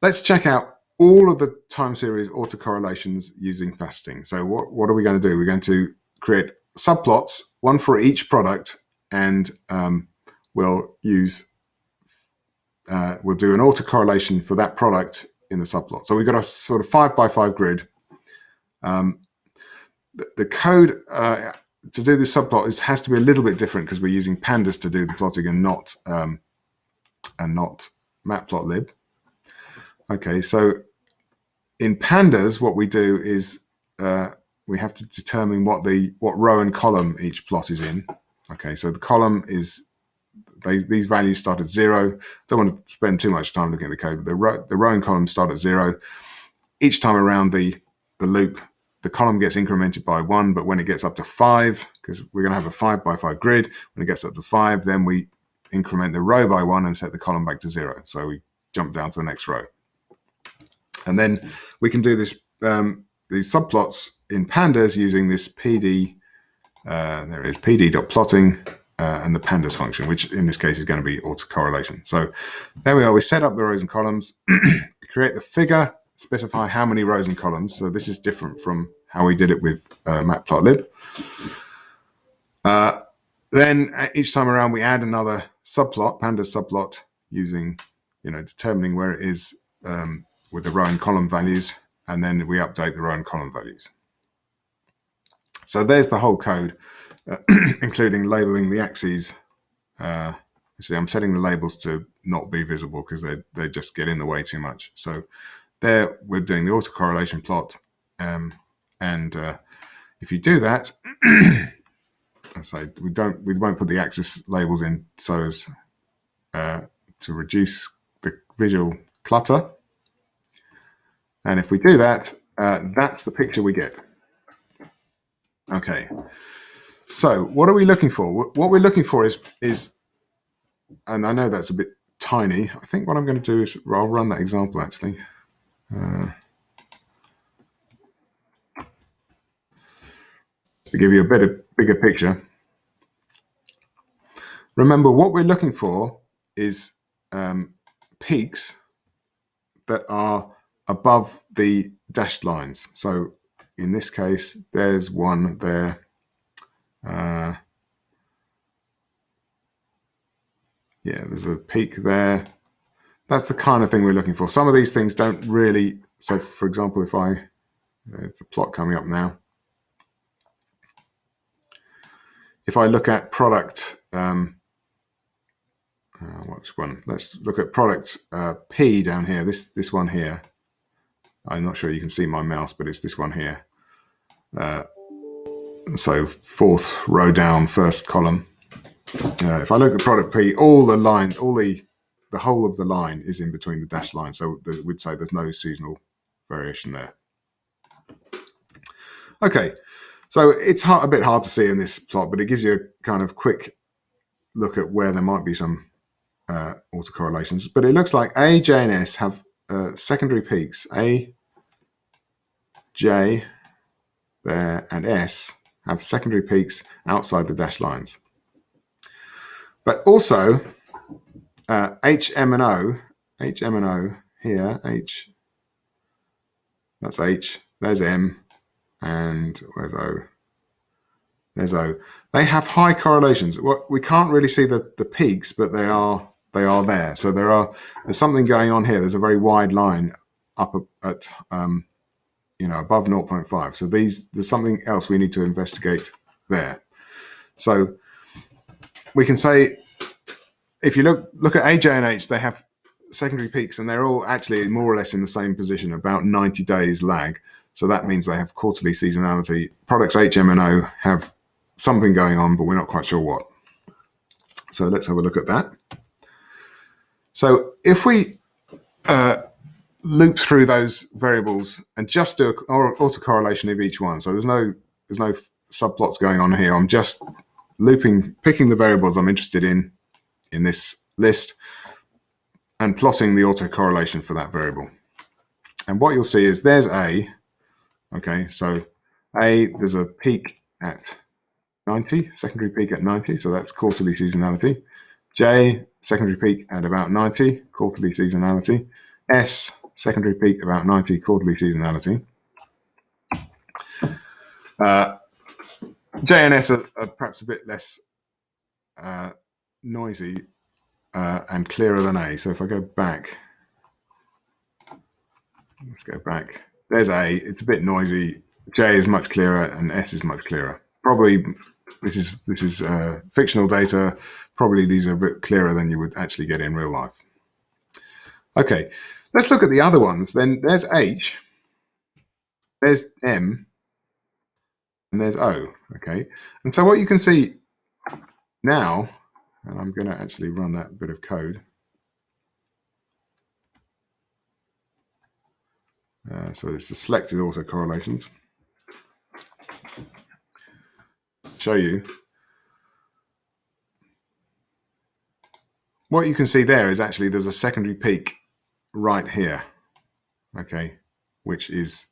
Let's check out all of the time series autocorrelations using faceting. So what are we going to do? We're going to create subplots, one for each product, and we'll do an autocorrelation for that product in the subplot. So we've got a sort of 5x5 grid. The code to do this subplot has to be a little bit different because we're using pandas to do the plotting and not matplotlib. Okay, so in pandas, what we do is we have to determine what row and column each plot is in. Okay, so the column is these values start at 0. Don't want to spend too much time looking at the code, but the row and column start at 0. Each time around the loop, the column gets incremented by 1, but when it gets up to 5, because we're going to have a 5x5 grid, when it gets up to 5, then we increment the row by 1 and set the column back to 0. So we jump down to the next row. And then we can do this these subplots in pandas using this PD, there it is, pd.plotting and the pandas function, which in this case is going to be autocorrelation. So there we are. We set up the rows and columns, create the figure, specify how many rows and columns. So this is different from how we did it with matplotlib. Then each time around we add another subplot, pandas subplot, using, determining where it is with the row and column values, and then we update the row and column values. So there's the whole code, including labeling the axes. Actually, I'm setting the labels to not be visible because they just get in the way too much. So there we're doing the autocorrelation plot, and if you do that, I say we won't put the axis labels in so as to reduce the visual clutter. And if we do that, that's the picture we get. Okay. So what are we looking for? What we're looking for is, and I know that's a bit tiny. I think what I'm going to do is I'll run that example actually. To give you a bigger picture. Remember, what we're looking for is peaks that are above the dashed lines. So in this case, there's one there. Yeah, there's a peak there. That's the kind of thing we're looking for. Some of these things don't really. So for example, if it's the plot coming up now. If I look at product, which one? Let's look at product P down here. This one here. I'm not sure you can see my mouse, but it's this one here. So 4th row down, 1st column. If I look at product P, all the whole of the line is in between the dashed lines. So we'd say there's no seasonal variation there. Okay, so it's a bit hard to see in this plot, but it gives you a kind of quick look at where there might be some autocorrelations. But it looks like A, J, and S have secondary peaks. A, J, there, and S have secondary peaks outside the dashed lines. But also H, M, and O here, H, that's H, there's M, and where's O? There's O. They have high correlations. We can't really see the peaks, but they are there. So there's something going on here. There's a very wide line up at above 0.5. So there's something else we need to investigate there. So we can say, if you look at A, J, and H, they have secondary peaks, and they're all actually more or less in the same position, about 90 days lag. So that means they have quarterly seasonality. Products H, M, and O have something going on, but we're not quite sure what. So let's have a look at that. So if we loop through those variables and just do an autocorrelation of each one, so there's no subplots going on here. I'm just picking the variables I'm interested in this list and plotting the autocorrelation for that variable. And what you'll see is there's A. Okay, so A, there's a peak at 90, secondary peak at 90, so that's quarterly seasonality. J, secondary peak at about 90, quarterly seasonality. S, secondary peak about 90, quarterly seasonality. J and S are perhaps a bit less noisy and clearer than A. So if I go back, let's go back. There's A. It's a bit noisy. J is much clearer, and S is much clearer. Probably this is fictional data. Probably these are a bit clearer than you would actually get in real life. Okay, let's look at the other ones. Then there's H, there's M, and there's O. Okay, and so what you can see now, and I'm going to actually run that bit of code. So it's the selected autocorrelations. Show you. What you can see there is actually there's a secondary peak right here, okay, which is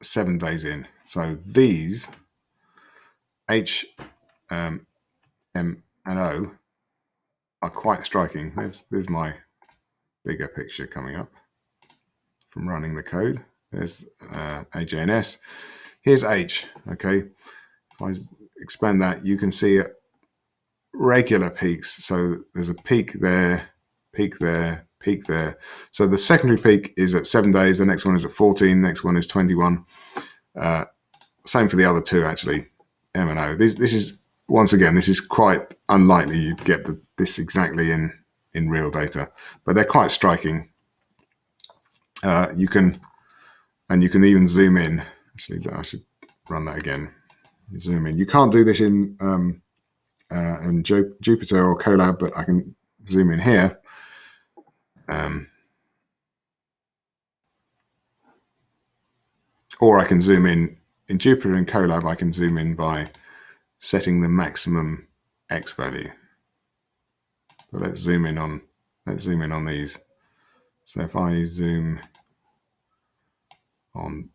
7 days in. So these H, M, and O are quite striking. There's my bigger picture coming up from running the code. There's AJ and S. Here's H, okay. If I expand that, you can see regular peaks. So there's a peak there, peak there, peak there. So the secondary peak is at 7 days. The next one is at 14. Next one is 21. Same for the other two, actually, M and O. This is, once again, this is quite unlikely you'd get this exactly in real data, but they're quite striking. You can even zoom in. Actually, I should run that again. Zoom in. You can't do this in Jupyter or Colab, but I can zoom in here. Or I can zoom in Jupyter and Colab. I can zoom in by setting the maximum X value. So let's zoom in on these. So if I zoom on,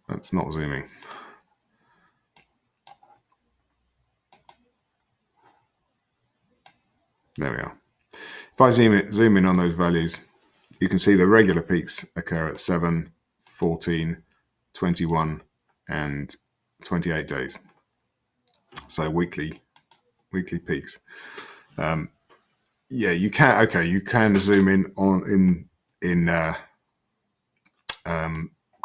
that's not zooming. There we are. If I zoom in on those values, you can see the regular peaks occur at 7, 14, 21, and 28 days. So weekly peaks. Yeah, you can. Okay, you can zoom in on in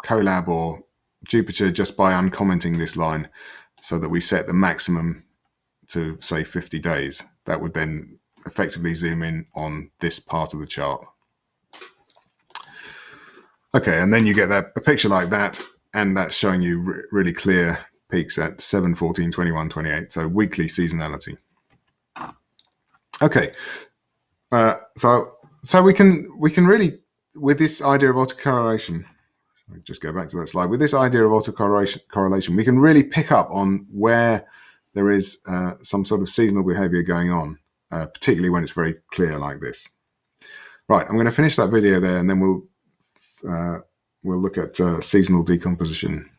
Colab or Jupyter just by uncommenting this line, so that we set the maximum to say 50 days. That would then effectively zoom in on this part of the chart. Okay, and then you get a picture like that, and that's showing you really clear peaks at 7, 14, 21, 28. So weekly seasonality. Okay, so we can really, with this idea of autocorrelation, I'll just go back to that slide. With this idea of autocorrelation, we can really pick up on where there is some sort of seasonal behavior going on, particularly when it's very clear like this. Right, I'm going to finish that video there, and then we'll look at seasonal decomposition.